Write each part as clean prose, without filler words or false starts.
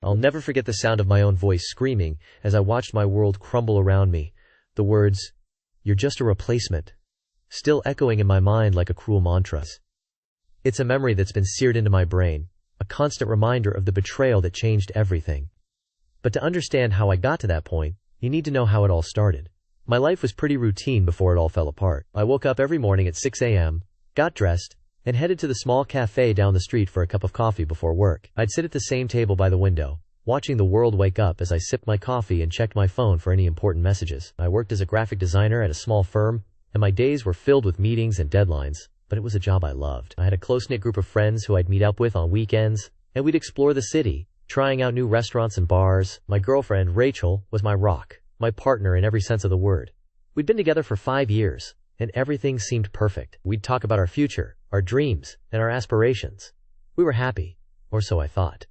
I'll never forget the sound of my own voice screaming as I watched my world crumble around me. The words, "You're just a replacement," still echoing in my mind like a cruel mantra. It's a memory that's been seared into my brain, a constant reminder of the betrayal that changed everything. But to understand how I got to that point, you need to know how it all started. My life was pretty routine before it all fell apart. I woke up every morning at 6 a.m., got dressed, and headed to the small cafe down the street for a cup of coffee before work. I'd sit at the same table by the window, watching the world wake up as I sipped my coffee and checked my phone for any important messages. I worked as a graphic designer at a small firm, and my days were filled with meetings and deadlines, but it was a job I loved. I had a close-knit group of friends who I'd meet up with on weekends, and we'd explore the city, trying out new restaurants and bars. My girlfriend, Rachel, was my rock, my partner in every sense of the word. We'd been together for 5 years, and everything seemed perfect. We'd talk about our future, our dreams, and our aspirations. We were happy, or so I thought.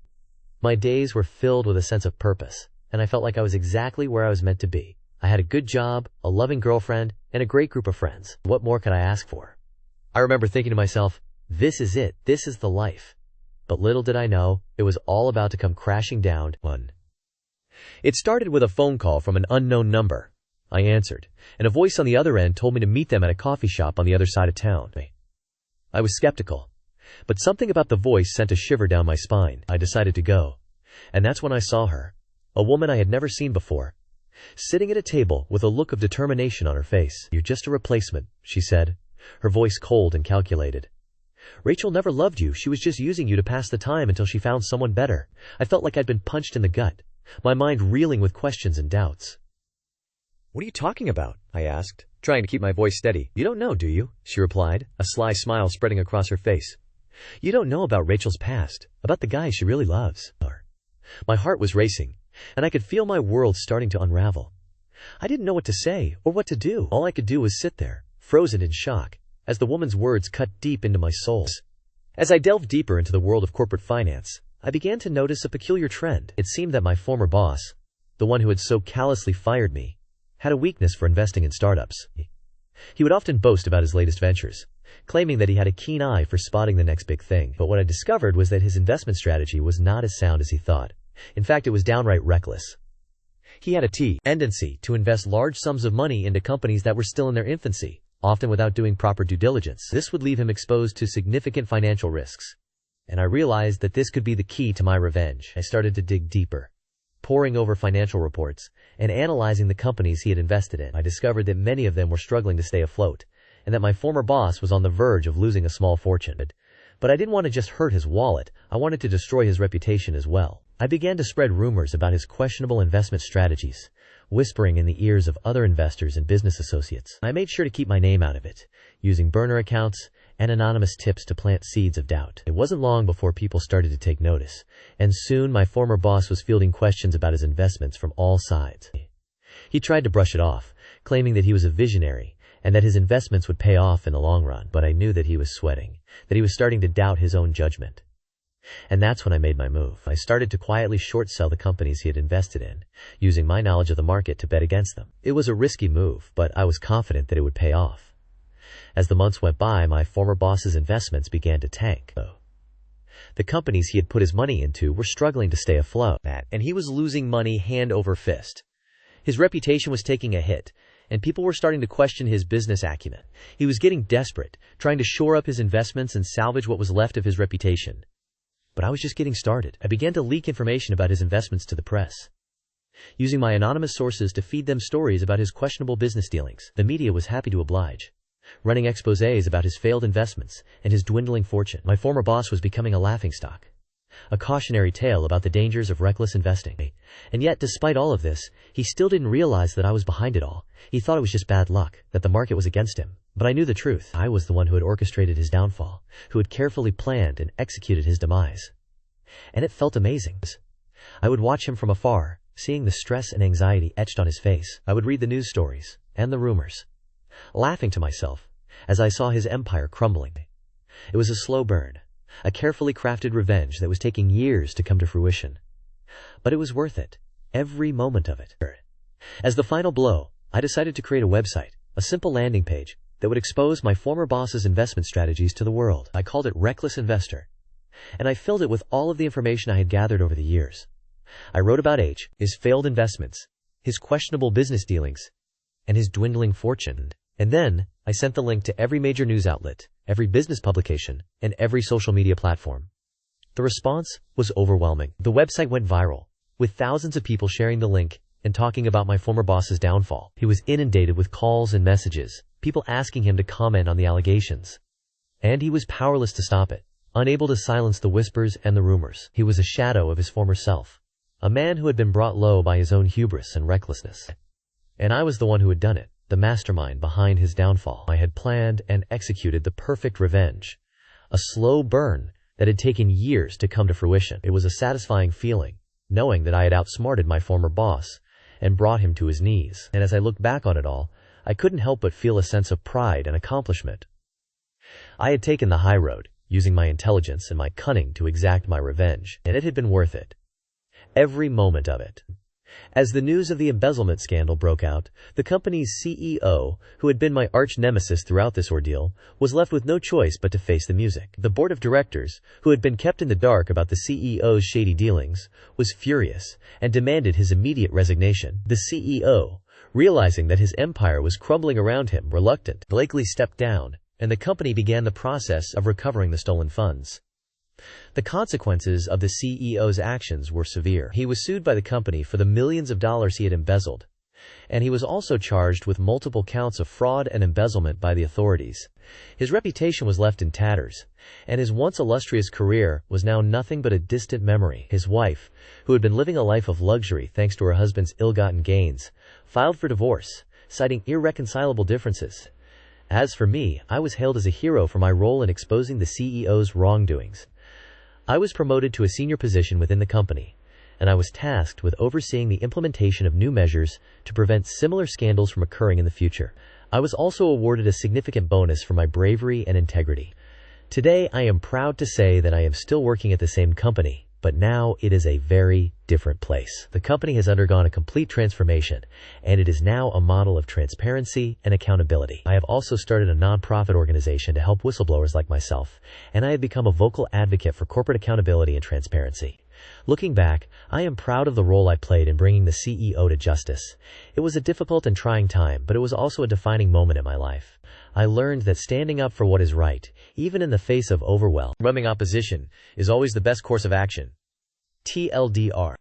My days were filled with a sense of purpose, and I felt like I was exactly where I was meant to be. I had a good job, a loving girlfriend, and a great group of friends. What more could I ask for? I remember thinking to myself, this is it, this is the life. But little did I know, it was all about to come crashing down. It started with a phone call from an unknown number. I answered, and a voice on the other end told me to meet them at a coffee shop on the other side of town. I was skeptical, but something about the voice sent a shiver down my spine. I decided to go, and that's when I saw her, a woman I had never seen before, sitting at a table with a look of determination on her face. "You're just a replacement," she said, her voice cold and calculated. "Rachel never loved you. She was just using you to pass the time until she found someone better." I felt like I'd been punched in the gut, my mind reeling with questions and doubts. "What are you talking about?" I asked, trying to keep my voice steady. "You don't know, do you?" she replied, a sly smile spreading across her face. "You don't know about Rachel's past, about the guy she really loves." My heart was racing, and I could feel my world starting to unravel. I didn't know what to say or what to do. All I could do was sit there, frozen in shock, as the woman's words cut deep into my soul. As I delved deeper into the world of corporate finance, I began to notice a peculiar trend. It seemed that my former boss, the one who had so callously fired me, had a weakness for investing in startups. He would often boast about his latest ventures, claiming that he had a keen eye for spotting the next big thing. But what I discovered was that his investment strategy was not as sound as he thought. In fact, it was downright reckless. He had a tendency to invest large sums of money into companies that were still in their infancy, often without doing proper due diligence. This would leave him exposed to significant financial risks, and I realized that this could be the key to my revenge. I started to dig deeper, poring over financial reports and analyzing the companies he had invested in. I discovered that many of them were struggling to stay afloat, and that my former boss was on the verge of losing a small fortune. But I didn't want to just hurt his wallet, I wanted to destroy his reputation as well. I began to spread rumors about his questionable investment strategies, whispering in the ears of other investors and business associates. I made sure to keep my name out of it, using burner accounts and anonymous tips to plant seeds of doubt. It wasn't long before people started to take notice, and soon my former boss was fielding questions about his investments from all sides. He tried to brush it off, claiming that he was a visionary and that his investments would pay off in the long run. But I knew that he was sweating, that he was starting to doubt his own judgment. And that's when I made my move. I started to quietly short sell the companies he had invested in, using my knowledge of the market to bet against them. It was a risky move, but I was confident that it would pay off. As the months went by, my former boss's investments began to tank. The companies he had put his money into were struggling to stay afloat, and he was losing money hand over fist. His reputation was taking a hit, and people were starting to question his business acumen. He was getting desperate, trying to shore up his investments and salvage what was left of his reputation. But I was just getting started. I began to leak information about his investments to the press, using my anonymous sources to feed them stories about his questionable business dealings. The media was happy to oblige, running exposés about his failed investments and his dwindling fortune. My former boss was becoming a laughingstock, a cautionary tale about the dangers of reckless investing. And yet, despite all of this, he still didn't realize that I was behind it all. He thought it was just bad luck, that the market was against him. But I knew the truth. I was the one who had orchestrated his downfall, who had carefully planned and executed his demise. And it felt amazing. I would watch him from afar, seeing the stress and anxiety etched on his face. I would read the news stories and the rumors, laughing to myself as I saw his empire crumbling. It was a slow burn, a carefully crafted revenge that was taking years to come to fruition. But it was worth it, every moment of it. As the final blow, I decided to create a website, a simple landing page that would expose my former boss's investment strategies to the world. I called it Reckless Investor, and I filled it with all of the information I had gathered over the years. I wrote about his failed investments, his questionable business dealings, and his dwindling fortune. And then, I sent the link to every major news outlet, every business publication, and every social media platform. The response was overwhelming. The website went viral, with thousands of people sharing the link and talking about my former boss's downfall. He was inundated with calls and messages, people asking him to comment on the allegations. And he was powerless to stop it, unable to silence the whispers and the rumors. He was a shadow of his former self, a man who had been brought low by his own hubris and recklessness. And I was the one who had done it, the mastermind behind his downfall. I had planned and executed the perfect revenge, a slow burn that had taken years to come to fruition. It was a satisfying feeling, knowing that I had outsmarted my former boss and brought him to his knees. And as I looked back on it all, I couldn't help but feel a sense of pride and accomplishment. I had taken the high road, using my intelligence and my cunning to exact my revenge, and it had been worth it. Every moment of it. As the news of the embezzlement scandal broke out, the company's CEO, who had been my arch-nemesis throughout this ordeal, was left with no choice but to face the music. The board of directors, who had been kept in the dark about the CEO's shady dealings, was furious and demanded his immediate resignation. The CEO, realizing that his empire was crumbling around him, reluctant, Blakely stepped down, and the company began the process of recovering the stolen funds. The consequences of the CEO's actions were severe. He was sued by the company for the millions of dollars he had embezzled, and he was also charged with multiple counts of fraud and embezzlement by the authorities. His reputation was left in tatters, and his once illustrious career was now nothing but a distant memory. His wife, who had been living a life of luxury thanks to her husband's ill-gotten gains, filed for divorce, citing irreconcilable differences. As for me, I was hailed as a hero for my role in exposing the CEO's wrongdoings. I was promoted to a senior position within the company, and I was tasked with overseeing the implementation of new measures to prevent similar scandals from occurring in the future. I was also awarded a significant bonus for my bravery and integrity. Today, I am proud to say that I am still working at the same company, but now it is a very different place. The company has undergone a complete transformation, and it is now a model of transparency and accountability. I have also started a nonprofit organization to help whistleblowers like myself, and I have become a vocal advocate for corporate accountability and transparency. Looking back, I am proud of the role I played in bringing the CEO to justice. It was a difficult and trying time, but it was also a defining moment in my life. I learned that standing up for what is right, even in the face of overwhelming opposition, is always the best course of action. TLDR